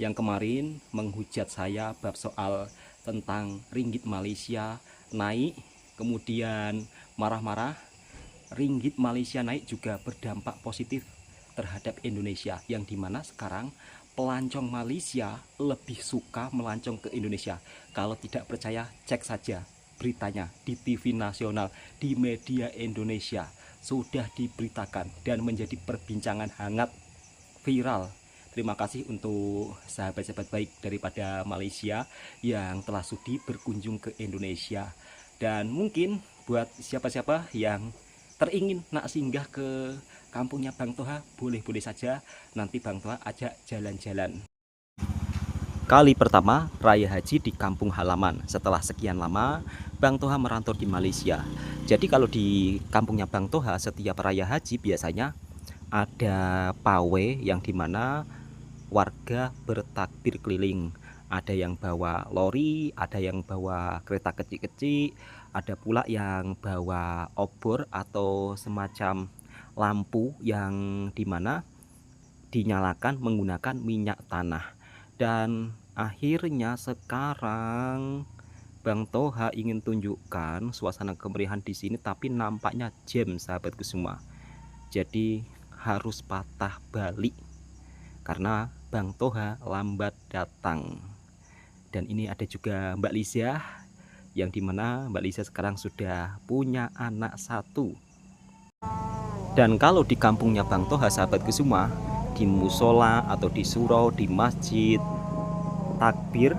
yang kemarin menghujat saya bab soal tentang ringgit Malaysia naik, kemudian marah-marah. Ringgit Malaysia naik juga berdampak positif terhadap Indonesia, yang dimana sekarang pelancong Malaysia lebih suka melancong ke Indonesia. Kalau tidak percaya, cek saja beritanya di TV nasional, di media Indonesia sudah diberitakan dan menjadi perbincangan hangat, viral. Terima kasih untuk sahabat-sahabat baik daripada Malaysia yang telah sudi berkunjung ke Indonesia. Dan mungkin buat siapa-siapa yang teringin nak singgah ke kampungnya Bang Toha, boleh-boleh saja. Nanti Bang Toha ajak jalan-jalan. Kali pertama Raya Haji di kampung halaman. Setelah sekian lama Bang Toha merantau di Malaysia. Jadi kalau di kampungnya Bang Toha setiap Raya Haji biasanya ada pawai yang dimana warga bertakbir keliling. Ada yang bawa lori, ada yang bawa kereta kecil-kecil, ada pula yang bawa obor atau semacam lampu yang dimana dinyalakan menggunakan minyak tanah. Dan akhirnya sekarang Bang Toha ingin tunjukkan suasana kemeriahan di sini, tapi nampaknya jam sahabatku semua. Jadi harus patah balik karena Bang Toha lambat datang. Dan ini ada juga Mbak Lisa, yang dimana Mbak Lisa sekarang sudah punya anak satu. Dan kalau di kampungnya Bang Toha sahabatku semua, di musola atau di surau, di masjid, takbir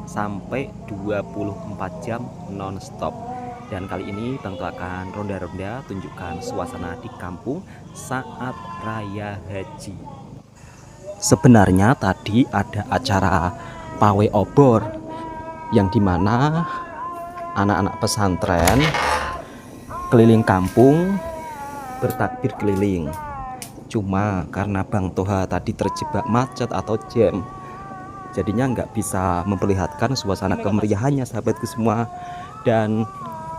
sampai 24 jam non-stop. Dan kali ini Bang Toha akan ronda-ronda tunjukkan suasana di kampung saat Raya Haji. Sebenarnya tadi ada acara pawai obor yang dimana anak-anak pesantren keliling kampung bertakbir keliling. Cuma karena Bang Toha tadi terjebak macet atau jam, jadinya nggak bisa memperlihatkan suasana kemeriahannya sahabatku semua. Dan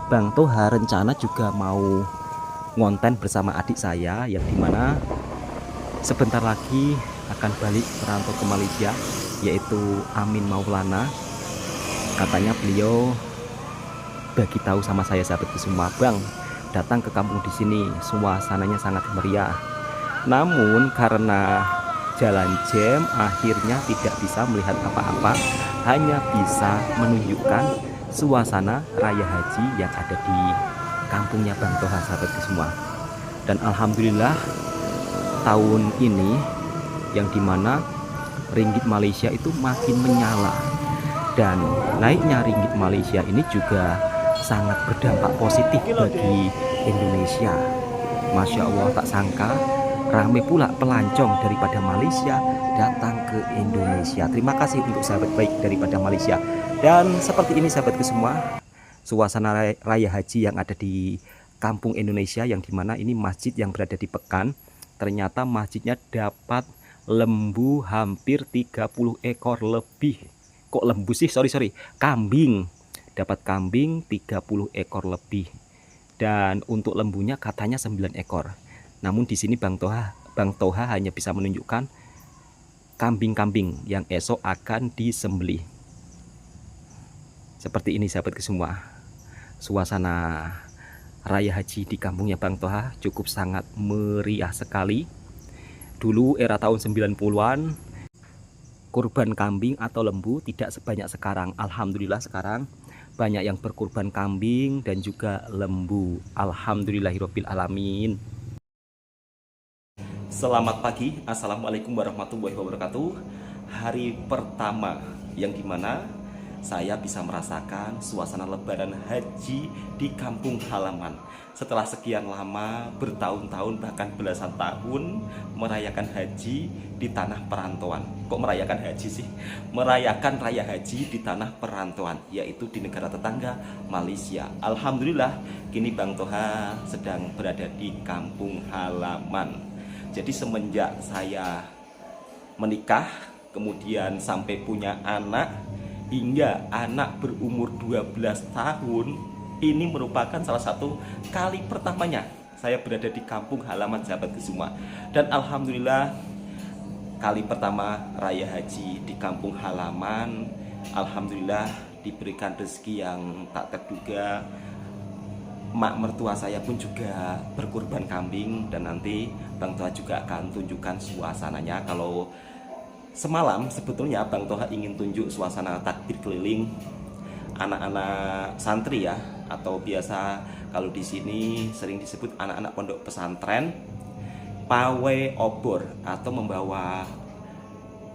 Bang Toha rencana juga mau ngonten bersama adik saya yang dimana sebentar lagi akan balik merantau ke Malaysia, yaitu Amin Maulana. Katanya beliau bagi tahu sama saya sahabatku semua, Bang, datang ke kampung di sini suasananya sangat meriah. Namun karena jalan jam akhirnya tidak bisa melihat apa-apa, hanya bisa menunjukkan suasana Raya Haji yang ada di kampungnya Bang Toha sahabatku semua. Dan alhamdulillah tahun ini yang dimana ringgit Malaysia itu makin menyala, dan naiknya ringgit Malaysia ini juga sangat berdampak positif bagi Indonesia. Masya Allah, tak sangka ramai pula pelancong daripada Malaysia datang ke Indonesia. Terima kasih untuk sahabat baik daripada Malaysia. Dan seperti ini sahabatku semua, suasana Raya Haji yang ada di kampung Indonesia, yang dimana ini masjid yang berada di Pekan. Ternyata masjidnya dapat lembu hampir 30 ekor lebih. Kok lembu sih? Sorry, kambing. Dapat kambing 30 ekor lebih. Dan untuk lembunya katanya 9 ekor. Namun di sini Bang Toha hanya bisa menunjukkan kambing-kambing yang esok akan disembelih. Seperti ini sahabatku semua. Suasana Raya Haji di kampungnya Bang Toha cukup sangat meriah sekali. Dulu era tahun 90-an kurban kambing atau lembu tidak sebanyak sekarang. Alhamdulillah sekarang banyak yang berkurban kambing dan juga lembu. Alhamdulillahirabbil alamin. Selamat pagi, assalamualaikum warahmatullahi wabarakatuh. Hari pertama yang dimana saya bisa merasakan suasana lebaran haji di kampung halaman. Setelah sekian lama, bertahun-tahun bahkan belasan tahun merayakan haji di tanah perantauan. Kok merayakan haji sih? Merayakan Raya Haji di tanah perantauan, yaitu di negara tetangga Malaysia. Alhamdulillah, kini Bang Toha sedang berada di kampung halaman. Jadi semenjak saya menikah, kemudian sampai punya anak, hingga anak berumur 12 tahun, ini merupakan salah satu kali pertamanya saya berada di kampung halaman sahabatku semua. Dan alhamdulillah kali pertama raya haji di kampung halaman. Alhamdulillah diberikan rezeki yang tak terduga. Mak mertua saya pun juga berkurban kambing, dan nanti Bang Toha juga akan tunjukkan suasananya. Kalau semalam sebetulnya Bang Toha ingin tunjuk suasana takbir keliling anak-anak santri ya, atau biasa kalau di sini sering disebut anak-anak pondok pesantren, pawai obor atau membawa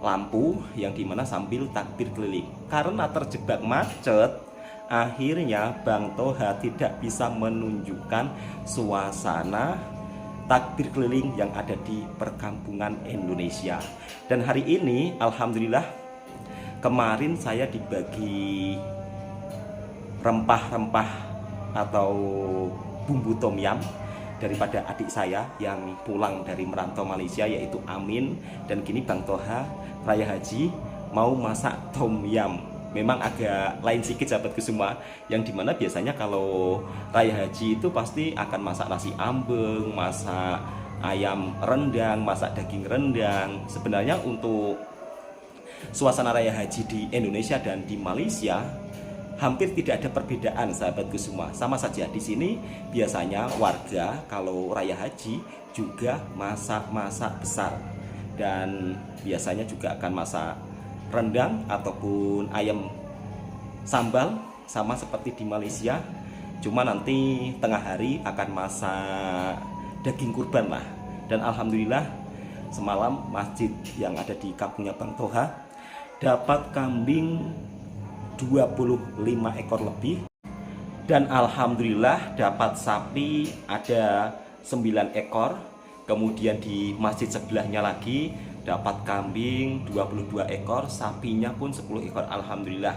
lampu yang dimana sambil takbir keliling. Karena terjebak macet, akhirnya Bang Toha tidak bisa menunjukkan suasana takbir keliling yang ada di perkampungan Indonesia. Dan hari ini alhamdulillah, kemarin saya dibagi rempah-rempah atau bumbu tom yam daripada adik saya yang pulang dari merantau Malaysia, yaitu Amin. Dan kini Bang Toha raya haji mau masak tom yam. Memang agak lain sedikit sahabatku semua, yang dimana biasanya kalau raya haji itu pasti akan masak nasi ambeng, masak ayam rendang, masak daging rendang. Sebenarnya untuk suasana raya haji di Indonesia dan di Malaysia hampir tidak ada perbedaan sahabatku semua. Sama saja di sini biasanya warga kalau raya haji juga masak-masak besar, dan biasanya juga akan masak rendang ataupun ayam sambal sama seperti di Malaysia. Cuma nanti tengah hari akan masak daging kurban lah. Dan alhamdulillah semalam masjid yang ada di kampungnya Bang Toha dapat kambing 25 ekor lebih, dan alhamdulillah dapat sapi ada 9 ekor. Kemudian di masjid sebelahnya lagi dapat kambing 22 ekor, sapinya pun 10 ekor. Alhamdulillah.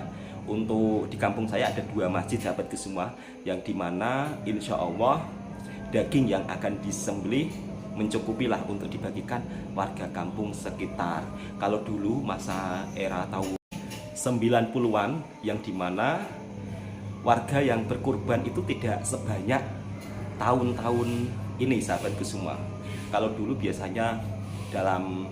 Untuk di kampung saya ada 2 masjid sahabatku semua, yang dimana insya Allah daging yang akan disembelih mencukupilah untuk dibagikan warga kampung sekitar. Kalau dulu masa era tahun 90-an, yang dimana warga yang berkurban itu tidak sebanyak tahun-tahun ini sahabatku semua. Kalau dulu biasanya dalam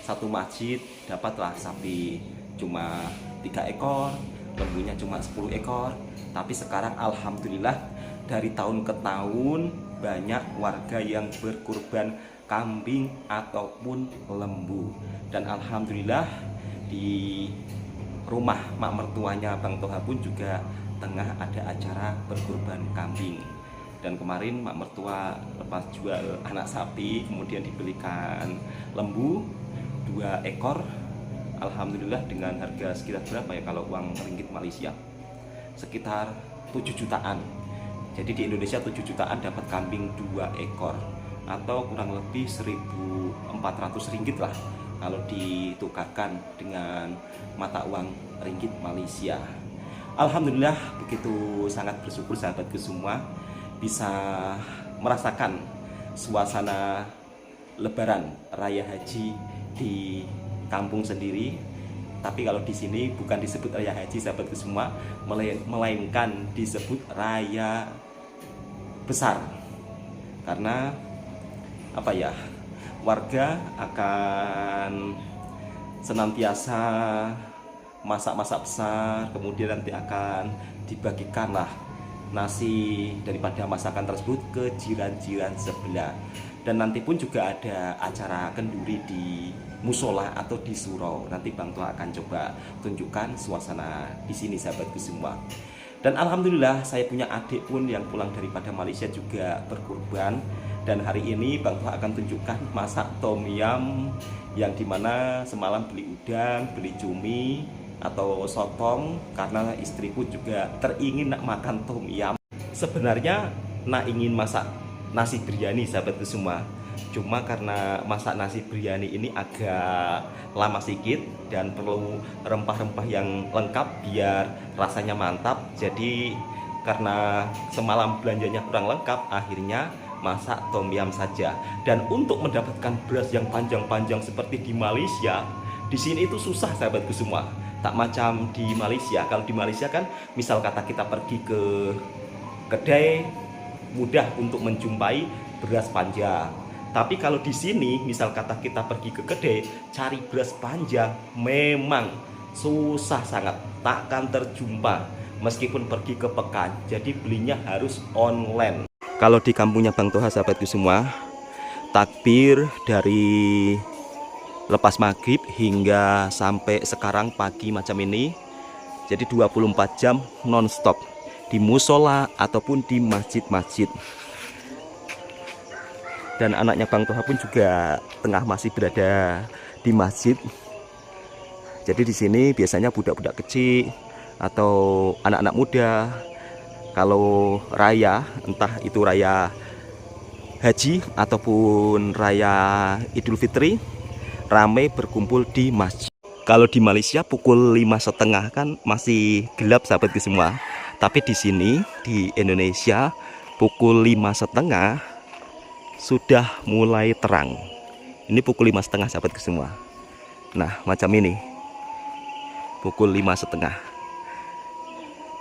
satu masjid dapatlah sapi cuma 3 ekor, lembunya cuma 10 ekor. Tapi sekarang alhamdulillah dari tahun ke tahun banyak warga yang berkurban kambing ataupun lembu. Dan alhamdulillah di rumah mak mertuanya Bang Toha pun juga tengah ada acara berkurban kambing. Dan kemarin mak mertua lepas jual anak sapi, kemudian dibelikan lembu 2 ekor. Alhamdulillah dengan harga sekitar berapa ya kalau uang ringgit Malaysia? Sekitar 7 jutaan. Jadi di Indonesia 7 jutaan dapat kambing 2 ekor, atau kurang lebih 1.400 ringgit lah kalau ditukarkan dengan mata uang ringgit Malaysia. Alhamdulillah begitu sangat bersyukur sahabatku semua bisa merasakan suasana lebaran raya haji di kampung sendiri. Tapi kalau di sini bukan disebut raya haji sahabatku semua, melainkan disebut raya besar. Karena apa ya, warga akan senantiasa masak-masak besar, kemudian nanti akan dibagikanlah nasi daripada masakan tersebut ke jiran-jiran sebelah. Dan nanti pun juga ada acara kenduri di musola atau di surau. Nanti Bang Toha akan coba tunjukkan suasana di sini sahabatku semua. Dan alhamdulillah saya punya adik pun yang pulang daripada Malaysia juga berkurban. Dan hari ini Bang Toha akan tunjukkan masak tom yam, yang dimana semalam beli udang, beli cumi atau sotong, karena istriku juga teringin nak makan tom yam. Sebenarnya nak ingin masak nasi biryani sahabatku semua, cuma karena masak nasi biryani ini agak lama sedikit dan perlu rempah-rempah yang lengkap biar rasanya mantap. Jadi karena semalam belanjanya kurang lengkap, akhirnya masak tom yam saja. Dan untuk mendapatkan beras yang panjang-panjang seperti di Malaysia, di sini itu susah sahabatku semua. Tak macam di Malaysia. Kalau di Malaysia kan misal kata kita pergi ke kedai, mudah untuk menjumpai beras panjang. Tapi kalau di sini misal kata kita pergi ke kedai cari beras panjang memang susah sangat, takkan terjumpa meskipun pergi ke Pekan. Jadi belinya harus online. Kalau di kampungnya Bang Toha sahabatku semua, takbir dari lepas maghrib hingga sampai sekarang pagi macam ini, jadi 24 jam non-stop di musola ataupun di masjid-masjid. Dan anaknya Bang Toha pun juga tengah masih berada di masjid. Jadi di sini biasanya budak-budak kecil atau anak-anak muda kalau raya, entah itu raya haji ataupun raya Idul Fitri, ramai berkumpul di masjid. Kalau di Malaysia pukul 5.30 kan masih gelap sahabatku semua. Tapi di sini di Indonesia pukul 5.30 sudah mulai terang. Ini pukul 5.30 sahabatku semua. Nah macam ini pukul 5.30.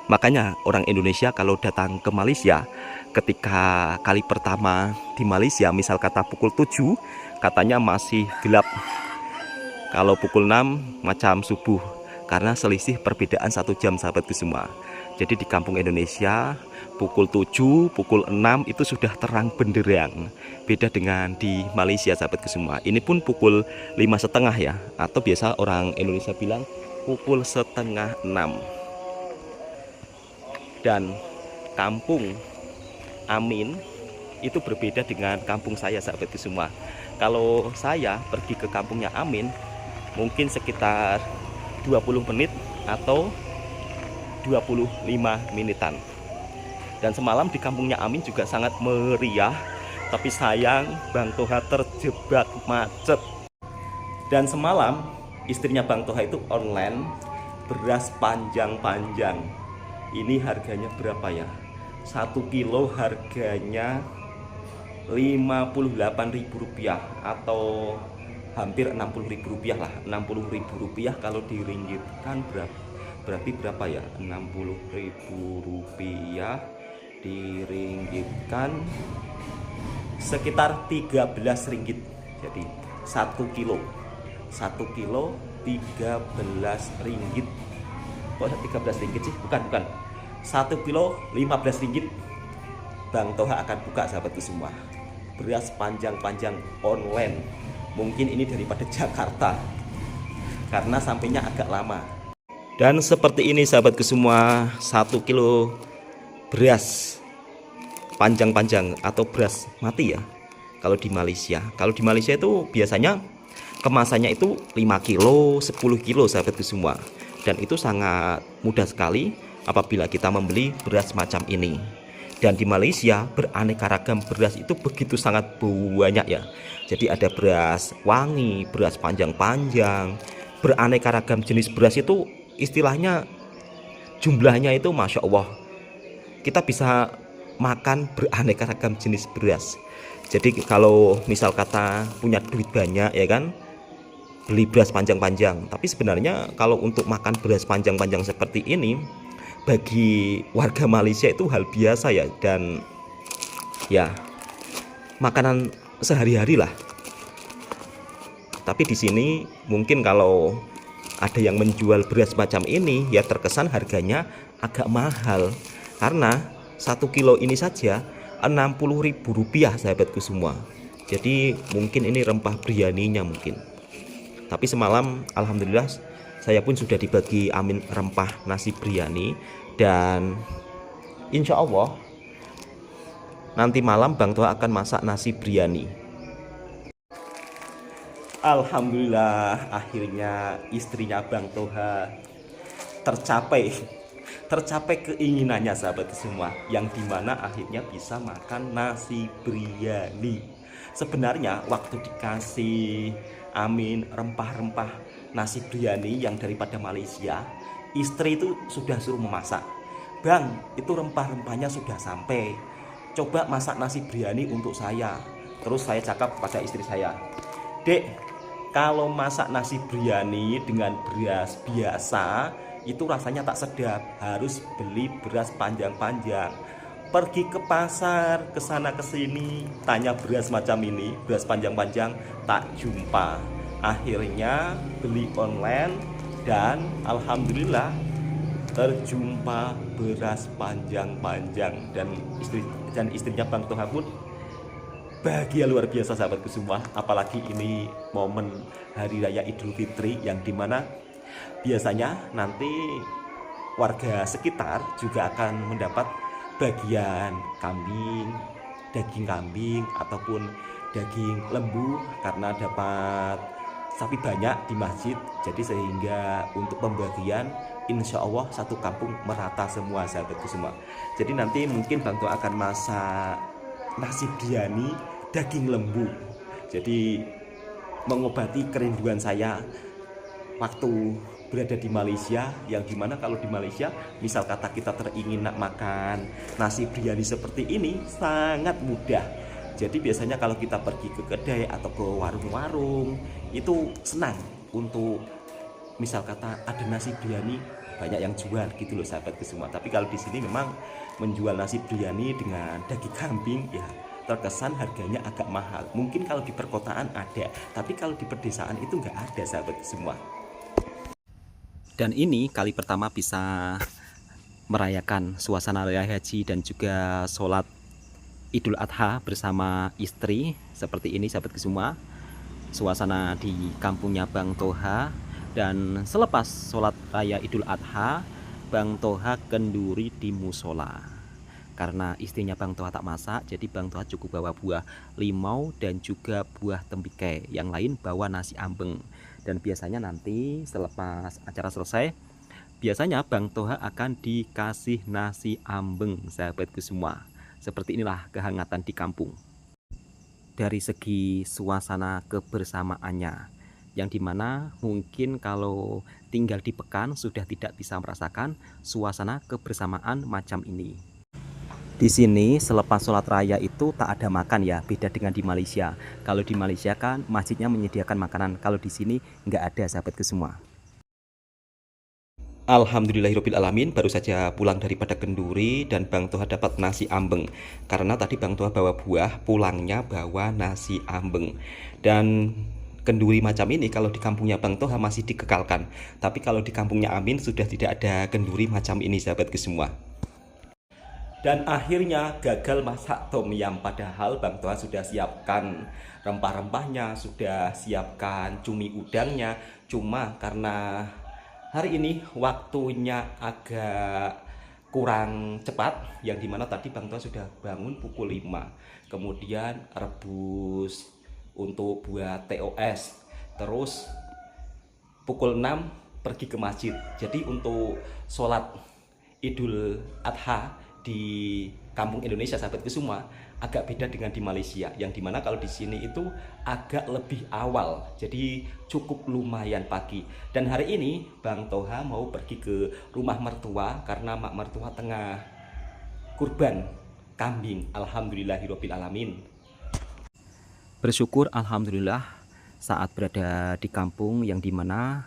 Makanya orang Indonesia kalau datang ke Malaysia, ketika kali pertama di Malaysia misal kata pukul 7 katanya masih gelap. Kalau pukul 6 macam subuh, karena selisih perbedaan 1 jam sahabatku semua. Jadi di kampung Indonesia pukul 7, pukul 6 itu sudah terang benderang. Beda dengan di Malaysia sahabatku semua. Ini pun pukul 5.30 ya, atau biasa orang Indonesia bilang pukul 5:30. Dan kampung Amin itu berbeda dengan kampung saya sahabatku semua. Kalau saya pergi ke kampungnya Amin mungkin sekitar 20 menit atau 25 menitan. Dan semalam di kampungnya Amin juga sangat meriah, tapi sayang Bang Toha terjebak macet. Dan semalam istrinya Bang Toha itu online beras panjang-panjang. Ini harganya berapa ya? 1 kilo harganya Rp58.000 atau hampir Rp60.000 lah. Rp60.000 kalau diringgitkan berarti berapa ya? Rp60.000 diringgitkan sekitar Rp13. Jadi 1 kilo 13 ringgit. Kok 13 ringgit sih? Bukan 1 kilo 15 ringgit. Bang Toha akan buka sahabatku semua beras panjang-panjang online. Mungkin ini daripada Jakarta karena sampainya agak lama. Dan seperti ini sahabatku semua, 1 kilo beras panjang-panjang atau beras mati ya kalau di Malaysia. Kalau di Malaysia itu biasanya kemasannya itu 5 kilo 10 kilo sahabatku semua. Dan itu sangat mudah sekali apabila kita membeli beras macam ini. Dan di Malaysia beraneka ragam beras itu begitu sangat banyak ya. Jadi ada beras wangi, beras panjang-panjang, beraneka ragam jenis beras itu istilahnya jumlahnya itu Masya Allah. Kita bisa makan beraneka ragam jenis beras. Jadi kalau misal kata punya duit banyak ya kan, beli beras panjang-panjang. Tapi sebenarnya kalau untuk makan beras panjang-panjang seperti ini bagi warga Malaysia itu hal biasa ya, dan ya makanan sehari-hari lah. Tapi di sini mungkin kalau ada yang menjual beras macam ini ya terkesan harganya agak mahal, karena 1 kilo ini saja Rp60.000 sahabatku semua. Jadi mungkin ini rempah biryaninya mungkin. Tapi semalam alhamdulillah saya pun sudah dibagi Amin rempah nasi biryani. Dan insya Allah nanti malam Bang Toha akan masak nasi biryani. Alhamdulillah akhirnya istrinya Bang Toha tercapai keinginannya sahabat semua, yang dimana akhirnya bisa makan nasi biryani. Sebenarnya waktu dikasih Amin rempah-rempah nasi biryani yang daripada Malaysia, istri itu sudah suruh memasak. Bang, itu rempah-rempahnya sudah sampai, coba masak nasi biryani untuk saya. Terus saya cakap pada istri saya, Dek, kalau masak nasi biryani dengan beras biasa itu rasanya tak sedap, harus beli beras panjang-panjang. pergi ke pasar, ke sana ke sini, tanya beras macam ini, beras panjang-panjang, tak jumpa. Akhirnya beli online dan alhamdulillah terjumpa beras panjang-panjang, dan istrinya Bang Toha pun bahagia luar biasa sahabatku semua. Apalagi ini momen Hari Raya Idul Fitri yang dimana biasanya nanti warga sekitar juga akan mendapat bagian kambing, daging kambing ataupun daging lembu karena dapat sapi banyak di masjid. Jadi sehingga untuk pembagian insya Allah satu kampung merata semua sahabatku semua. Jadi nanti mungkin Bang Toha akan masak nasi biryani daging lembu. Jadi mengobati kerinduan saya waktu berada di Malaysia, yang dimana kalau di Malaysia misal kata kita teringin nak makan nasi biryani seperti ini sangat mudah. Jadi biasanya kalau kita pergi ke kedai atau ke warung-warung itu senang untuk misal kata ada nasi biryani banyak yang jual gitu loh sahabatku semua. Tapi kalau di sini memang menjual nasi biryani dengan daging kambing ya terkesan harganya agak mahal. Mungkin kalau di perkotaan ada, tapi kalau di pedesaan itu nggak ada sahabatku semua. Dan ini kali pertama bisa merayakan suasana raya haji dan juga sholat Idul Adha bersama istri seperti ini sahabatku semua. Suasana di kampungnya Bang Toha. Dan selepas sholat raya Idul Adha, Bang Toha kenduri di musola. Karena istrinya Bang Toha tak masak, jadi Bang Toha cukup bawa buah limau dan juga buah tembikè. Yang lain bawa nasi ambeng. Dan biasanya nanti selepas acara selesai, biasanya Bang Toha akan dikasih nasi ambeng sahabatku semua. Seperti inilah kehangatan di kampung. Dari segi suasana kebersamaannya, yang dimana mungkin kalau tinggal di Pekan sudah tidak bisa merasakan suasana kebersamaan macam ini. Di sini selepas sholat raya itu tak ada makan ya, beda dengan di Malaysia. Kalau di Malaysia kan masjidnya menyediakan makanan, kalau di sini nggak ada sahabatku semua. Alhamdulillahirobbilalamin, baru saja pulang daripada kenduri dan Bang Toha dapat nasi ambeng. Karena tadi Bang Toha bawa buah, pulangnya bawa nasi ambeng. Dan kenduri macam ini kalau di kampungnya Bang Toha masih dikekalkan. Tapi kalau di kampungnya Amin sudah tidak ada kenduri macam ini sahabatku semua. Dan akhirnya gagal masak tom yam, padahal Bang Toha sudah siapkan rempah-rempahnya, sudah siapkan cumi udangnya. Cuma karena hari ini waktunya agak kurang cepat, yang dimana tadi Bang Toha sudah bangun pukul 5, kemudian rebus untuk buat TOS, terus pukul 6 pergi ke masjid. Jadi untuk sholat Idul Adha di kampung Indonesia sahabatku semua agak beda dengan di Malaysia, yang dimana kalau di sini itu agak lebih awal, jadi cukup lumayan pagi. Dan hari ini Bang Toha mau pergi ke rumah mertua karena mak mertua tengah kurban kambing. Alhamdulillahirobbilalamin. Bersyukur alhamdulillah saat berada di kampung, yang dimana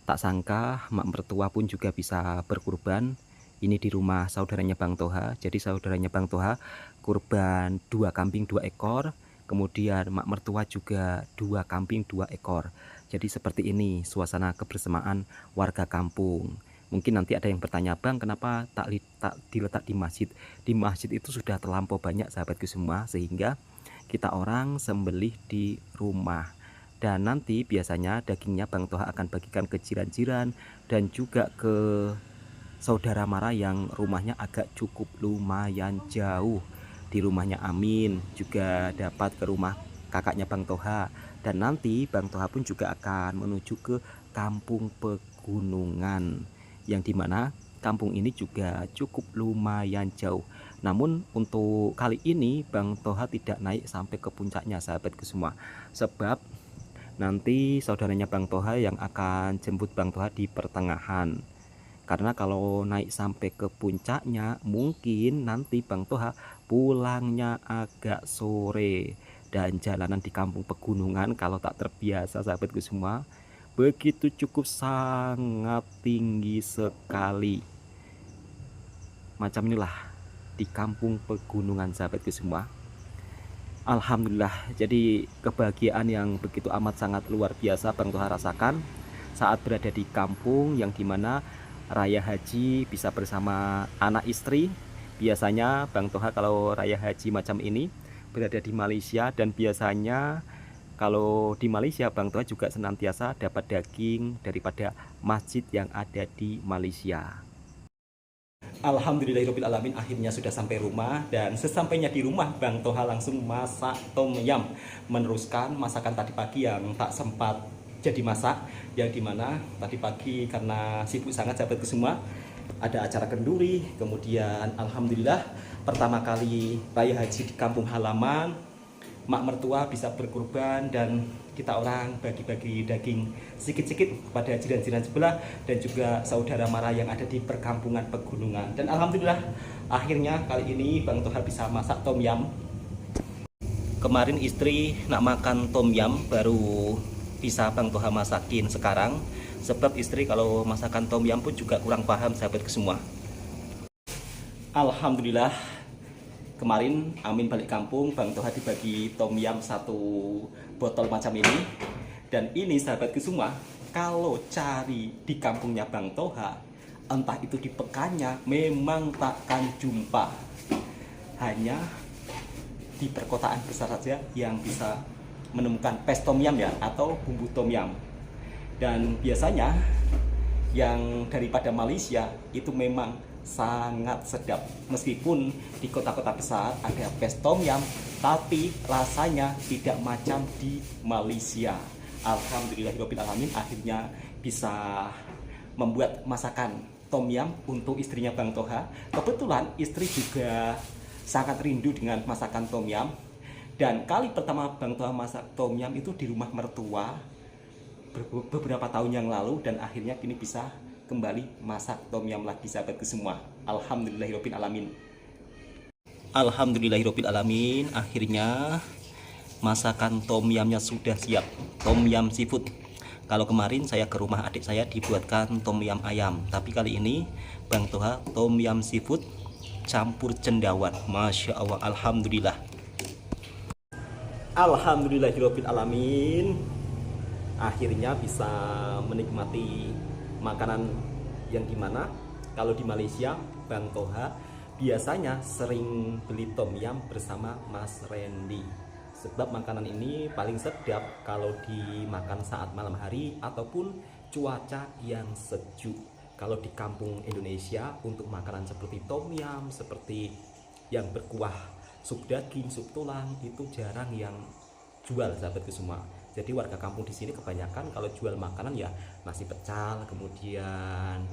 tak sangka mak mertua pun juga bisa berkurban. Ini di rumah saudaranya Bang Toha. Jadi saudaranya Bang Toha kurban 2 kambing 2 ekor, kemudian mak mertua juga 2 kambing 2 ekor. Jadi seperti ini suasana kebersamaan warga kampung. Mungkin nanti ada yang bertanya, Bang, kenapa tak diletak di masjid? Di masjid itu sudah terlampau banyak sahabatku semua, sehingga kita orang sembelih di rumah. Dan nanti biasanya dagingnya Bang Toha akan bagikan ke jiran-jiran dan juga ke saudara mara yang rumahnya agak cukup lumayan jauh. Di rumahnya Amin juga dapat ke rumah kakaknya Bang Toha. Dan nanti Bang Toha pun juga akan menuju ke kampung pegunungan, yang dimana kampung ini juga cukup lumayan jauh. Namun untuk kali ini Bang Toha tidak naik sampai ke puncaknya sahabatku semua, sebab nanti saudaranya Bang Toha yang akan jemput Bang Toha di pertengahan. Karena kalau naik sampai ke puncaknya mungkin nanti Bang Toha pulangnya agak sore. Dan jalanan di kampung pegunungan kalau tak terbiasa sahabatku semua, begitu cukup sangat tinggi sekali. Macam inilah di kampung pegunungan sahabatku semua. Alhamdulillah, jadi kebahagiaan yang begitu amat sangat luar biasa Bang Toha rasakan saat berada di kampung yang dimana Raya Haji bisa bersama anak istri. Biasanya Bang Toha kalau Raya Haji macam ini berada di Malaysia, dan biasanya kalau di Malaysia Bang Toha juga senantiasa dapat daging daripada masjid yang ada di Malaysia. Alhamdulillahirobbilalamin, akhirnya sudah sampai rumah, dan sesampainya di rumah Bang Toha langsung masak tom yum, meneruskan masakan tadi pagi yang tak sempat jadi masak, yang dimana tadi pagi karena sibuk sangat sahabatku semua, ada acara kenduri, kemudian alhamdulillah pertama kali Raya Haji di kampung halaman, mak mertua bisa berkurban, dan kita orang bagi-bagi daging sedikit-sedikit kepada jiran-jiran sebelah dan juga saudara mara yang ada di perkampungan pegunungan. Dan alhamdulillah akhirnya kali ini Bang Toha bisa masak tom yum. Kemarin istri nak makan tom yum baru bisa Bang Toha masakin sekarang, sebab istri kalau masakan tom yum pun juga kurang paham sahabat semua. Alhamdulillah kemarin Amin balik kampung, Bang Toha dibagi tom yum 1 botol macam ini. Dan ini sahabatku semua, kalau cari di kampungnya Bang Toha, entah itu di pekannya, memang takkan jumpa. Hanya di perkotaan besar saja yang bisa menemukan pes tom yum ya, atau bumbu tom yum. Dan biasanya yang daripada Malaysia itu memang sangat sedap. Meskipun di kota-kota besar ada pes tom yum, tapi rasanya tidak macam di Malaysia. Alhamdulillahirobbilalamin, akhirnya bisa membuat masakan tom yum untuk istrinya Bang Toha. Kebetulan istri juga sangat rindu dengan masakan tom yum, dan kali pertama Bang Toha masak tom yum itu di rumah mertua beberapa tahun yang lalu, dan akhirnya kini bisa kembali masak tom yum lagi sahabatku semua. Alhamdulillahirobbilalamin. Alhamdulillahirobbilalamin, akhirnya masakan tom yumnya sudah siap, tom yum seafood. Kalau kemarin saya ke rumah adik saya dibuatkan tom yum ayam, tapi kali ini Bang Toha tom yum seafood campur cendawan. Masya Allah, alhamdulillah. Alhamdulillahirobbilalamin, akhirnya bisa menikmati makanan yang dimana kalau di Malaysia Bang Toha biasanya sering beli tom yum bersama Mas Randy, sebab makanan ini paling sedap kalau dimakan saat malam hari ataupun cuaca yang sejuk. Kalau di kampung Indonesia untuk makanan seperti tom yum, seperti yang berkuah sup daging, sup tulang, itu jarang yang jual sahabatku semua. Jadi warga kampung di sini kebanyakan kalau jual makanan ya nasi pecel, kemudian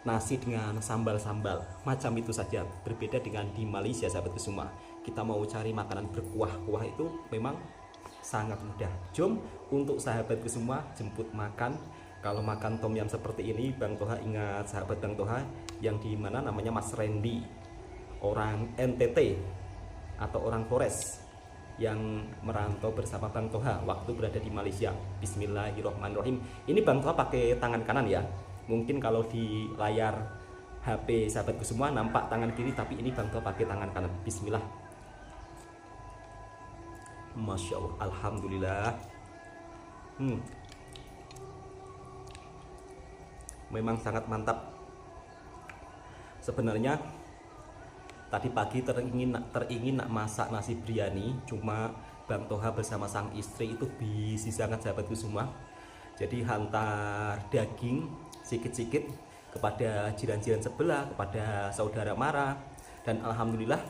nasi dengan sambal-sambal, macam itu saja. Berbeda dengan di Malaysia sahabatku semua, kita mau cari makanan berkuah-kuah itu memang sangat mudah. Jom untuk sahabatku semua jemput makan. Kalau makan tom yum seperti ini, Bang Toha ingat sahabat Bang Toha yang di mana namanya Mas Randy, orang NTT atau orang Flores, yang merantau bersama Bang Toha waktu berada di Malaysia. Bismillahirrohmanirrohim. Ini Bang Toha pakai tangan kanan ya. Mungkin kalau di layar HP sahabatku semua nampak tangan kiri, tapi ini Bang Toha pakai tangan kanan. Bismillah. Masya Allah, alhamdulillah. Memang sangat mantap. Sebenarnya tadi pagi teringin nak masak nasi biryani, cuma Bang Toha bersama sang istri itu busy sangat sahabatku semua. Jadi hantar daging sedikit-sedikit kepada jiran-jiran sebelah, kepada saudara mara. Dan alhamdulillah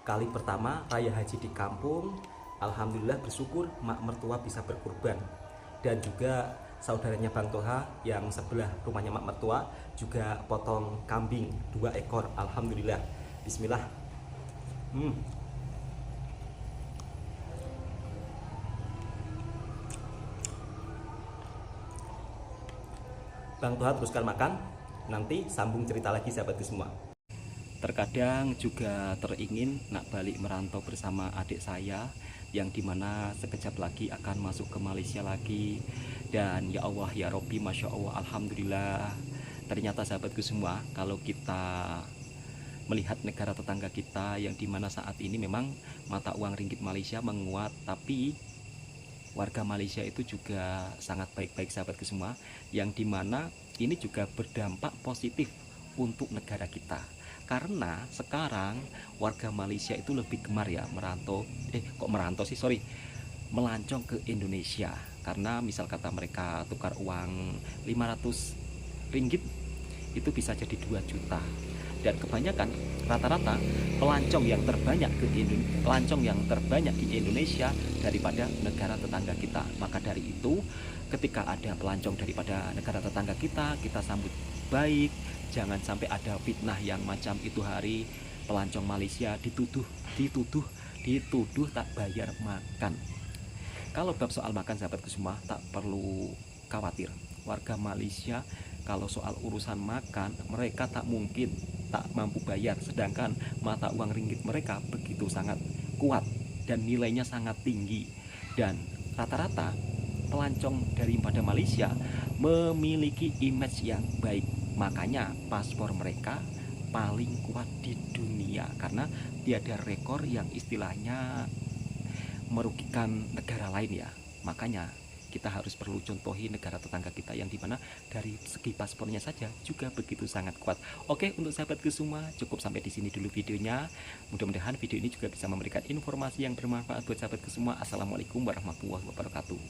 kali pertama Raya Haji di kampung, alhamdulillah bersyukur mak mertua bisa berkurban. Dan juga saudaranya Bang Toha yang sebelah rumahnya mak mertua juga potong kambing 2 ekor. Alhamdulillah. Bismillah. Bang Toha teruskan makan, nanti sambung cerita lagi sahabatku semua. Terkadang juga teringin nak balik merantau bersama adik saya, yang dimana sekejap lagi akan masuk ke Malaysia lagi. Dan ya Allah ya Robbi, Masya Allah, alhamdulillah. Ternyata sahabatku semua, kalau kita melihat negara tetangga kita yang dimana saat ini memang mata uang ringgit Malaysia menguat, tapi warga Malaysia itu juga sangat baik-baik sahabatku semua, yang dimana ini juga berdampak positif untuk negara kita, karena sekarang warga Malaysia itu lebih gemar ya melancong ke Indonesia, karena misal kata mereka tukar uang 500 ringgit itu bisa jadi 2 juta. Dan kebanyakan rata-rata pelancong yang terbanyak di Indonesia daripada negara tetangga kita. Maka dari itu, ketika ada pelancong daripada negara tetangga kita, kita sambut baik. Jangan sampai ada fitnah yang macam itu hari pelancong Malaysia dituduh tak bayar makan. Kalau bab soal makan sahabatku semua, tak perlu khawatir. Warga Malaysia kalau soal urusan makan, mereka tak mampu bayar, sedangkan mata uang ringgit mereka begitu sangat kuat dan nilainya sangat tinggi. Dan rata-rata pelancong daripada Malaysia memiliki image yang baik, makanya paspor mereka paling kuat di dunia, karena tiada rekor yang istilahnya merugikan negara lain ya. Makanya kita harus perlu contohi negara tetangga kita yang dimana dari segi paspornya saja juga begitu sangat kuat. Oke, untuk sahabatku semua, cukup sampai di sini dulu videonya. Mudah-mudahan video ini juga bisa memberikan informasi yang bermanfaat buat sahabatku semua. Assalamualaikum warahmatullahi wabarakatuh.